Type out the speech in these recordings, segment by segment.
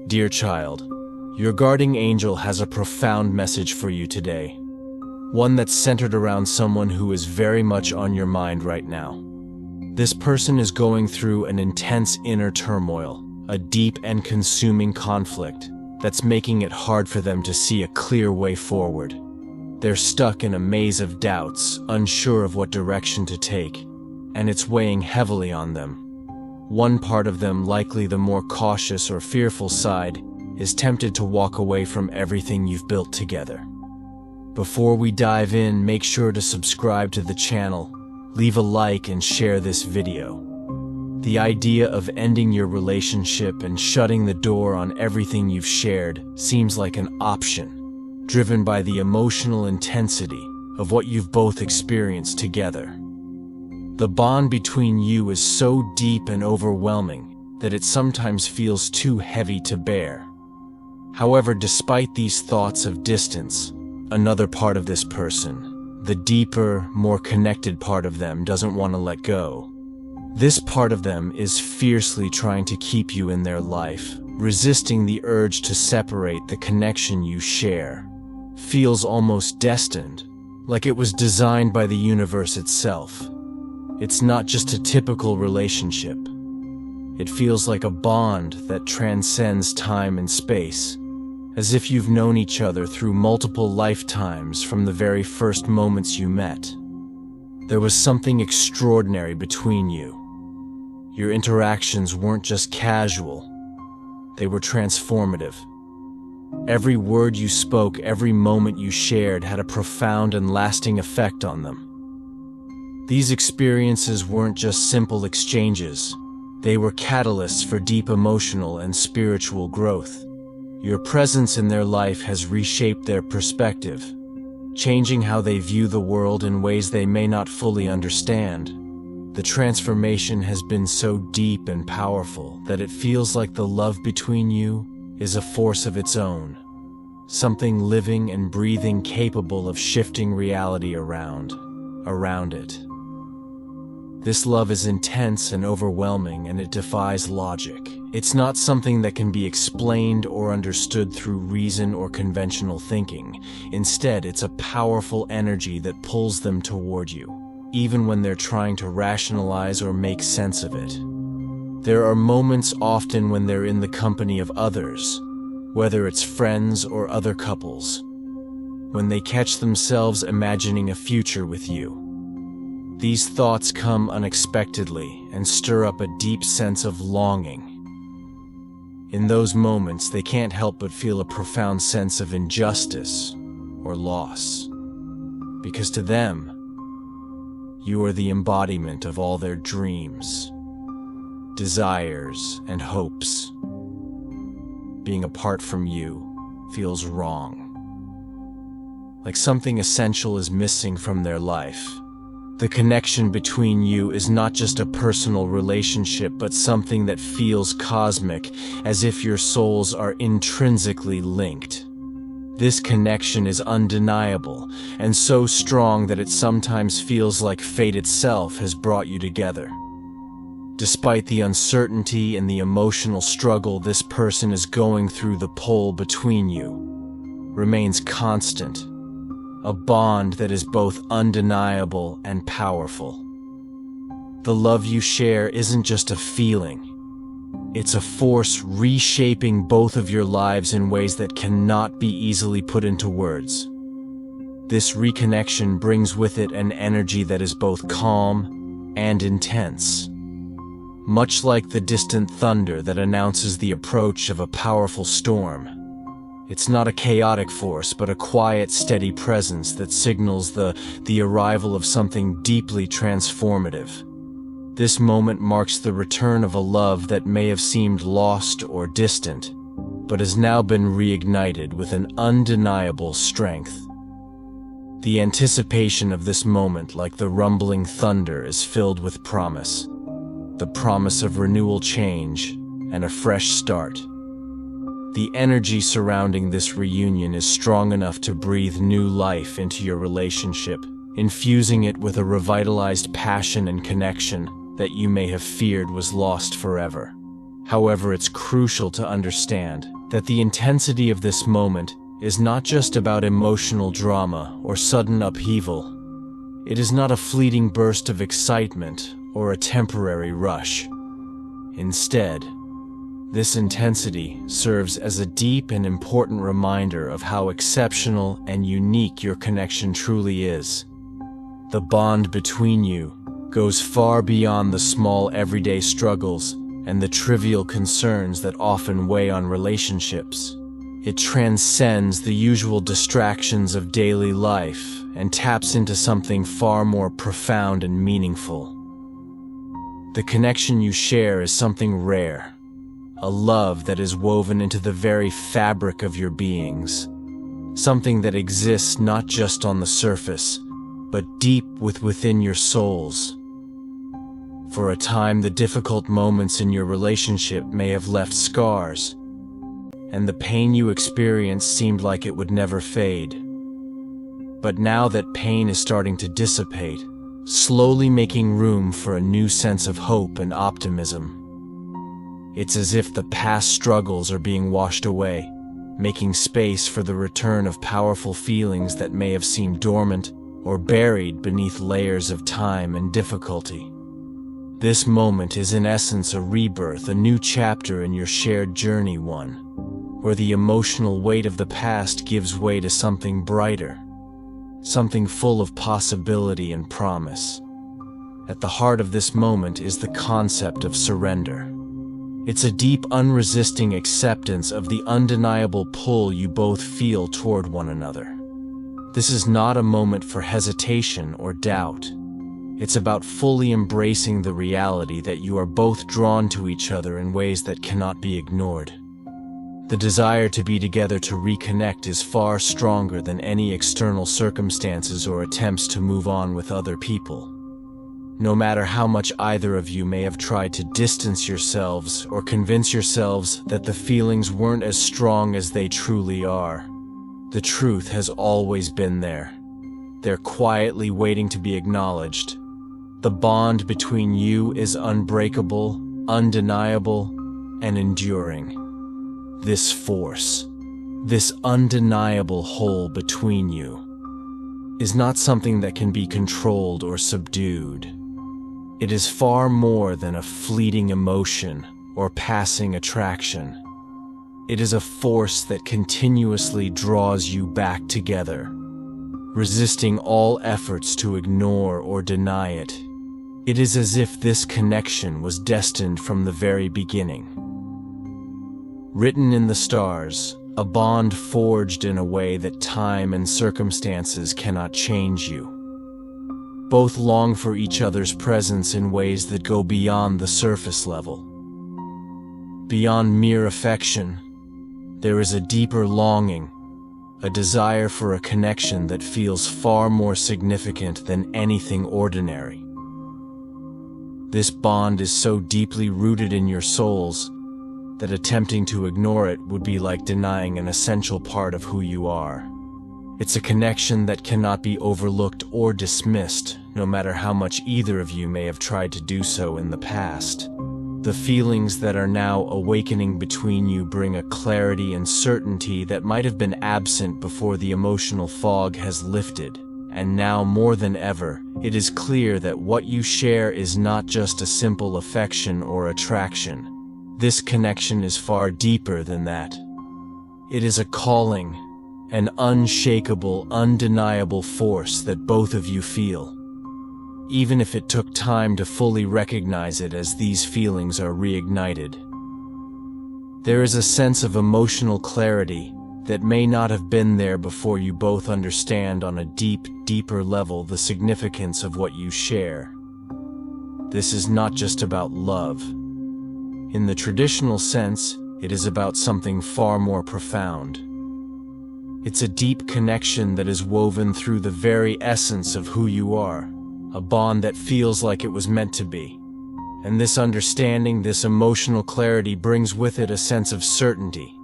Dear child, your guardian angel has a profound message for you today. One that's centered around someone who is very much on your mind right now. This person is going through an intense inner turmoil, a deep and consuming conflict that's making it hard for them to see a clear way forward. They're stuck in a maze of doubts, unsure of what direction to take, and it's weighing heavily on them. One part of them, likely the more cautious or fearful side, is tempted to walk away from everything you've built together. Before we dive in, make sure to subscribe to the channel, leave a like and share this video. The idea of ending your relationship and shutting the door on everything you've shared seems like an option, driven by the emotional intensity of what you've both experienced together. The bond between you is so deep and overwhelming that it sometimes feels too heavy to bear. However, despite these thoughts of distance, another part of this person, the deeper, more connected part of them, doesn't want to let go. This part of them is fiercely trying to keep you in their life, resisting the urge to separate the connection you share. Feels almost destined, like it was designed by the universe itself. It's not just a typical relationship. It feels like a bond that transcends time and space, as if you've known each other through multiple lifetimes from the very first moments you met. There was something extraordinary between you. Your interactions weren't just casual, they were transformative. Every word you spoke, every moment you shared had a profound and lasting effect on them. These experiences weren't just simple exchanges, they were catalysts for deep emotional and spiritual growth. Your presence in their life has reshaped their perspective, changing how they view the world in ways they may not fully understand. The transformation has been so deep and powerful that it feels like the love between you is a force of its own, something living and breathing, capable of shifting reality around it. This love is intense and overwhelming, and it defies logic. It's not something that can be explained or understood through reason or conventional thinking. Instead, it's a powerful energy that pulls them toward you, even when they're trying to rationalize or make sense of it. There are moments, often when they're in the company of others, whether it's friends or other couples, when they catch themselves imagining a future with you. These thoughts come unexpectedly and stir up a deep sense of longing. In those moments, they can't help but feel a profound sense of injustice or loss, because to them, you are the embodiment of all their dreams, desires, and hopes. Being apart from you feels wrong, like something essential is missing from their life. The connection between you is not just a personal relationship, but something that feels cosmic, as if your souls are intrinsically linked. This connection is undeniable, and so strong that it sometimes feels like fate itself has brought you together. Despite the uncertainty and the emotional struggle this person is going through, the pull between you remains constant. A bond that is both undeniable and powerful. The love you share isn't just a feeling. It's a force reshaping both of your lives in ways that cannot be easily put into words. This reconnection brings with it an energy that is both calm and intense. Much like the distant thunder that announces the approach of a powerful storm. It's not a chaotic force, but a quiet, steady presence that signals the arrival of something deeply transformative. This moment marks the return of a love that may have seemed lost or distant, but has now been reignited with an undeniable strength. The anticipation of this moment, like the rumbling thunder, is filled with promise. The promise of renewal, change, and a fresh start. The energy surrounding this reunion is strong enough to breathe new life into your relationship, infusing it with a revitalized passion and connection that you may have feared was lost forever. However, it's crucial to understand that the intensity of this moment is not just about emotional drama or sudden upheaval. It is not a fleeting burst of excitement or a temporary rush. Instead, this intensity serves as a deep and important reminder of how exceptional and unique your connection truly is. The bond between you goes far beyond the small everyday struggles and the trivial concerns that often weigh on relationships. It transcends the usual distractions of daily life and taps into something far more profound and meaningful. The connection you share is something rare, a love that is woven into the very fabric of your beings, something that exists not just on the surface, but deep within your souls. For a time, the difficult moments in your relationship may have left scars, and the pain you experienced seemed like it would never fade. But now that pain is starting to dissipate, slowly making room for a new sense of hope and optimism. It's as if the past struggles are being washed away, making space for the return of powerful feelings that may have seemed dormant or buried beneath layers of time and difficulty. This moment is in essence a rebirth, a new chapter in your shared journey, one where the emotional weight of the past gives way to something brighter, something full of possibility and promise. At the heart of this moment is the concept of surrender. It's a deep, unresisting acceptance of the undeniable pull you both feel toward one another. This is not a moment for hesitation or doubt. It's about fully embracing the reality that you are both drawn to each other in ways that cannot be ignored. The desire to be together, to reconnect, is far stronger than any external circumstances or attempts to move on with other people. No matter how much either of you may have tried to distance yourselves or convince yourselves that the feelings weren't as strong as they truly are, the truth has always been there. They're quietly waiting to be acknowledged. The bond between you is unbreakable, undeniable, and enduring. This force, this undeniable whole between you, is not something that can be controlled or subdued. It is far more than a fleeting emotion or passing attraction. It is a force that continuously draws you back together, resisting all efforts to ignore or deny it. It is as if this connection was destined from the very beginning. Written in the stars, a bond forged in a way that time and circumstances cannot change you. Both long for each other's presence in ways that go beyond the surface level. Beyond mere affection, there is a deeper longing, a desire for a connection that feels far more significant than anything ordinary. This bond is so deeply rooted in your souls that attempting to ignore it would be like denying an essential part of who you are. It's a connection that cannot be overlooked or dismissed, no matter how much either of you may have tried to do so in the past. The feelings that are now awakening between you bring a clarity and certainty that might have been absent before the emotional fog has lifted. And now more than ever, it is clear that what you share is not just a simple affection or attraction. This connection is far deeper than that. It is a calling, an unshakable, undeniable force that both of you feel. Even if it took time to fully recognize it, as these feelings are reignited. There is a sense of emotional clarity that may not have been there before you both understand on a deeper level the significance of what you share. This is not just about love. In the traditional sense, it is about something far more profound. It's a deep connection that is woven through the very essence of who you are, a bond that feels like it was meant to be. And this understanding, this emotional clarity brings with it a sense of certainty.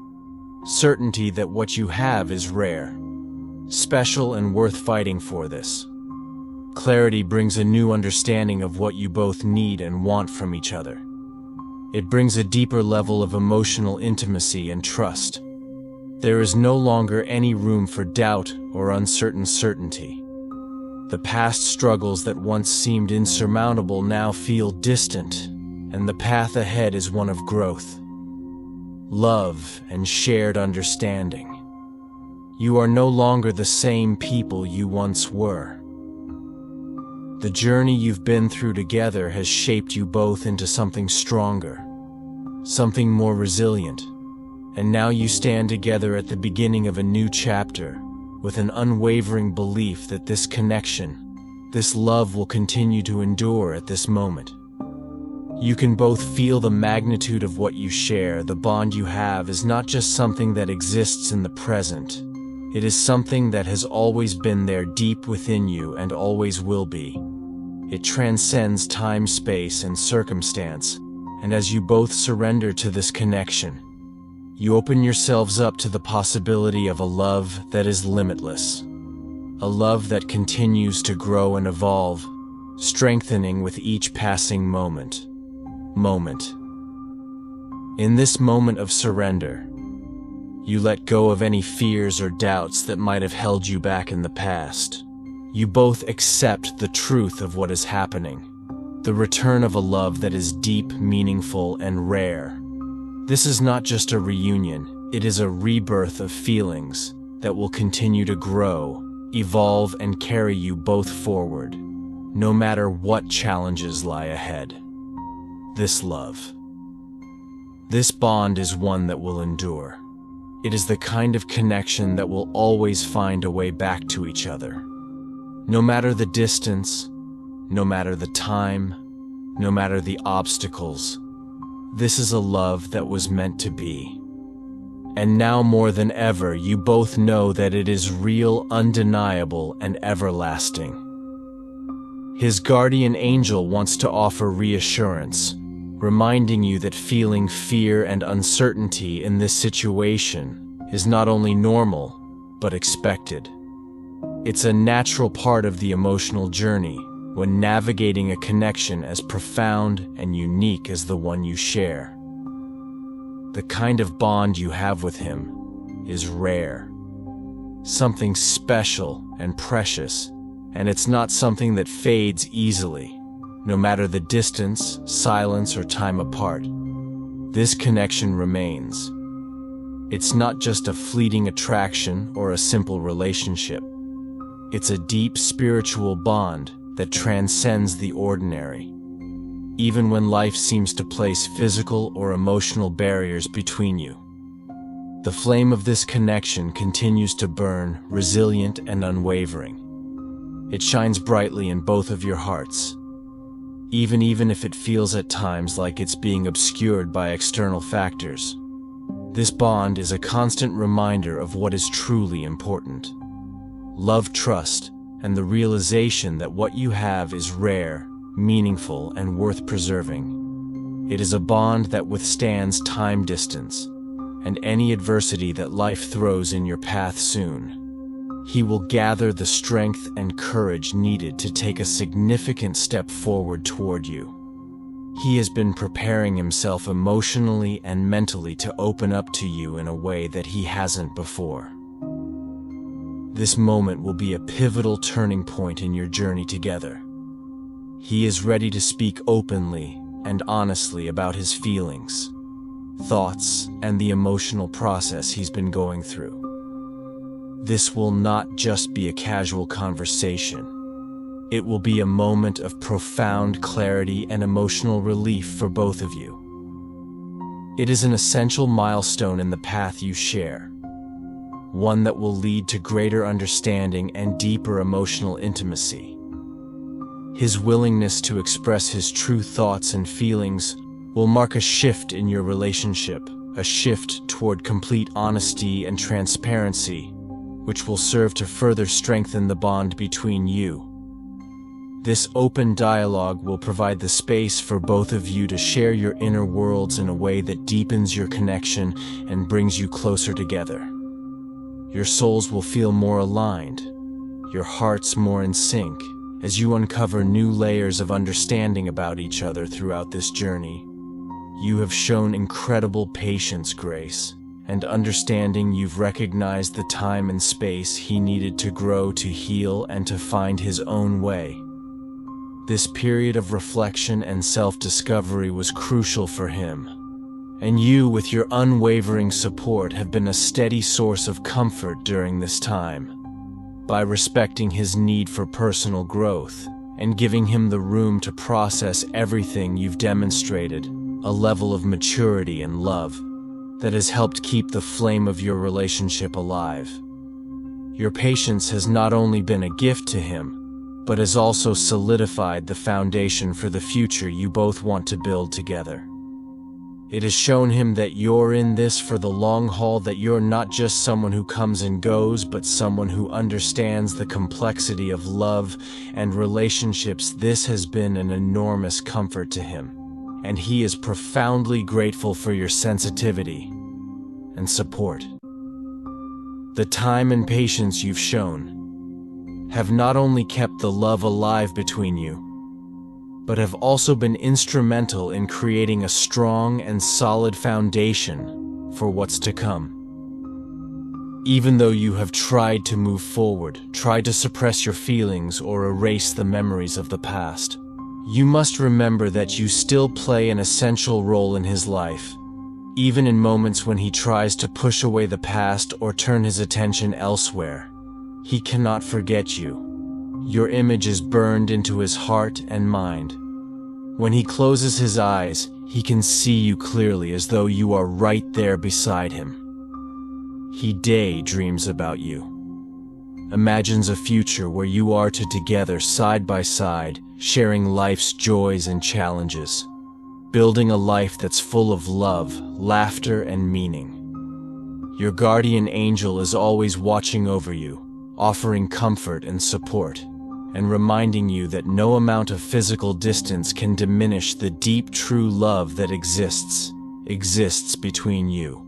Certainty that what you have is rare, special, and worth fighting for. This clarity brings a new understanding of what you both need and want from each other. It brings a deeper level of emotional intimacy and trust. There is no longer any room for doubt or uncertain certainty. The past struggles that once seemed insurmountable now feel distant, and the path ahead is one of growth, love, and shared understanding. You are no longer the same people you once were. The journey you've been through together has shaped you both into something stronger, something more resilient, and now you stand together at the beginning of a new chapter with an unwavering belief that this connection, this love will continue to endure at this moment. You can both feel the magnitude of what you share. The bond you have is not just something that exists in the present. It is something that has always been there deep within you and always will be. It transcends time, space, and circumstance, and as you both surrender to this connection, you open yourselves up to the possibility of a love that is limitless. A love that continues to grow and evolve, strengthening with each passing moment. In this moment of surrender, you let go of any fears or doubts that might have held you back in the past. You both accept the truth of what is happening, the return of a love that is deep, meaningful, and rare. This is not just a reunion, it is a rebirth of feelings that will continue to grow, evolve, and carry you both forward, no matter what challenges lie ahead. This love, this bond is one that will endure. It is the kind of connection that will always find a way back to each other. No matter the distance, no matter the time, no matter the obstacles, this is a love that was meant to be. And now more than ever, you both know that it is real, undeniable, and everlasting. His guardian angel wants to offer reassurance, reminding you that feeling fear and uncertainty in this situation is not only normal, but expected. It's a natural part of the emotional journey when navigating a connection as profound and unique as the one you share. The kind of bond you have with him is rare, something special and precious, and it's not something that fades easily. No matter the distance, silence, or time apart, this connection remains. It's not just a fleeting attraction or a simple relationship. It's a deep spiritual bond that transcends the ordinary. Even when life seems to place physical or emotional barriers between you, the flame of this connection continues to burn, resilient and unwavering. It shines brightly in both of your hearts, even if it feels at times like it's being obscured by external factors. This bond is a constant reminder of what is truly important. Love, trust, and the realization that what you have is rare, meaningful, and worth preserving. It is a bond that withstands time, distance, and any adversity that life throws in your path soon. He will gather the strength and courage needed to take a significant step forward toward you. He has been preparing himself emotionally and mentally to open up to you in a way that he hasn't before. This moment will be a pivotal turning point in your journey together. He is ready to speak openly and honestly about his feelings, thoughts, and the emotional process he's been going through. This will not just be a casual conversation. It will be a moment of profound clarity and emotional relief for both of you. It is an essential milestone in the path you share, one that will lead to greater understanding and deeper emotional intimacy. His willingness to express his true thoughts and feelings will mark a shift in your relationship, a shift toward complete honesty and transparency, which will serve to further strengthen the bond between you. This open dialogue will provide the space for both of you to share your inner worlds in a way that deepens your connection and brings you closer together. Your souls will feel more aligned, your hearts more in sync, as you uncover new layers of understanding about each other throughout this journey. you have shown incredible patience, grace, and understanding. You've recognized the time and space he needed to grow, to heal, and to find his own way. This period of reflection and self-discovery was crucial for him, and you, with your unwavering support, have been a steady source of comfort during this time. By respecting his need for personal growth and giving him the room to process everything, you've demonstrated a level of maturity and love that has helped keep the flame of your relationship alive. Your patience has not only been a gift to him, but has also solidified the foundation for the future you both want to build together. It has shown him that you're in this for the long haul, that you're not just someone who comes and goes, but someone who understands the complexity of love and relationships. This has been an enormous comfort to him, and he is profoundly grateful for your sensitivity and support. The time and patience you've shown have not only kept the love alive between you, but have also been instrumental in creating a strong and solid foundation for what's to come. Even though you have tried to move forward, tried to suppress your feelings or erase the memories of the past, you must remember that you still play an essential role in his life. Even in moments when he tries to push away the past or turn his attention elsewhere, he cannot forget you. Your image is burned into his heart and mind. When he closes his eyes, he can see you clearly, as though you are right there beside him. He daydreams about you, imagines a future where you are two together side by side, sharing life's joys and challenges, building a life that's full of love, laughter, and meaning. Your guardian angel is always watching over you, offering comfort and support, and reminding you that no amount of physical distance can diminish the deep, true love that exists between you.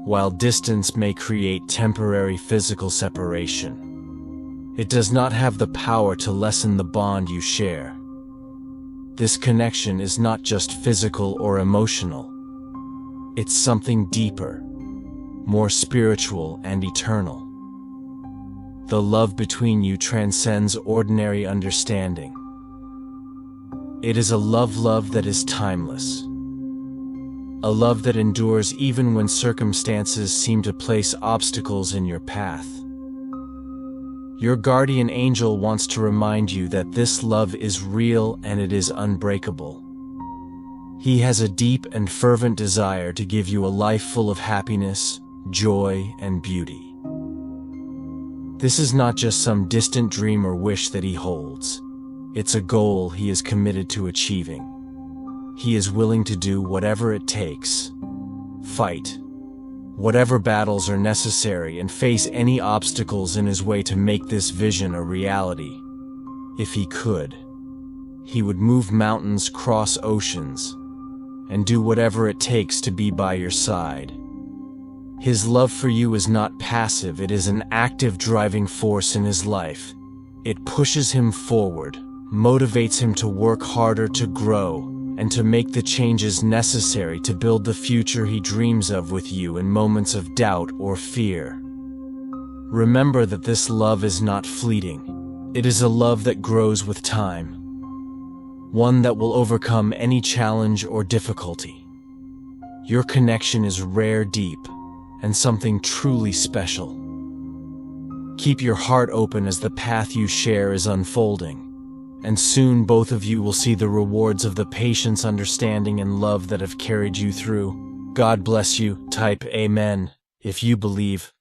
While distance may create temporary physical separation, it does not have the power to lessen the bond you share. This connection is not just physical or emotional. It's something deeper, more spiritual and eternal. The love between you transcends ordinary understanding. It is a love that is timeless. A love that endures even when circumstances seem to place obstacles in your path. Your guardian angel wants to remind you that this love is real and it is unbreakable. He has a deep and fervent desire to give you a life full of happiness, joy, and beauty. This is not just some distant dream or wish that he holds. It's a goal he is committed to achieving. He is willing to do whatever it takes, fight whatever battles are necessary, and face any obstacles in his way to make this vision a reality. If he could, he would move mountains, cross oceans, and do whatever it takes to be by your side. His love for you is not passive, it is an active driving force in his life. It pushes him forward, motivates him to work harder, to grow, and to make the changes necessary to build the future he dreams of with you in moments of doubt or fear. Remember that this love is not fleeting. It is a love that grows with time, one that will overcome any challenge or difficulty. Your connection is rare, deep, and something truly special. Keep your heart open as the path you share is unfolding, and soon both of you will see the rewards of the patience, understanding, and love that have carried you through. God bless you. Type Amen if you believe.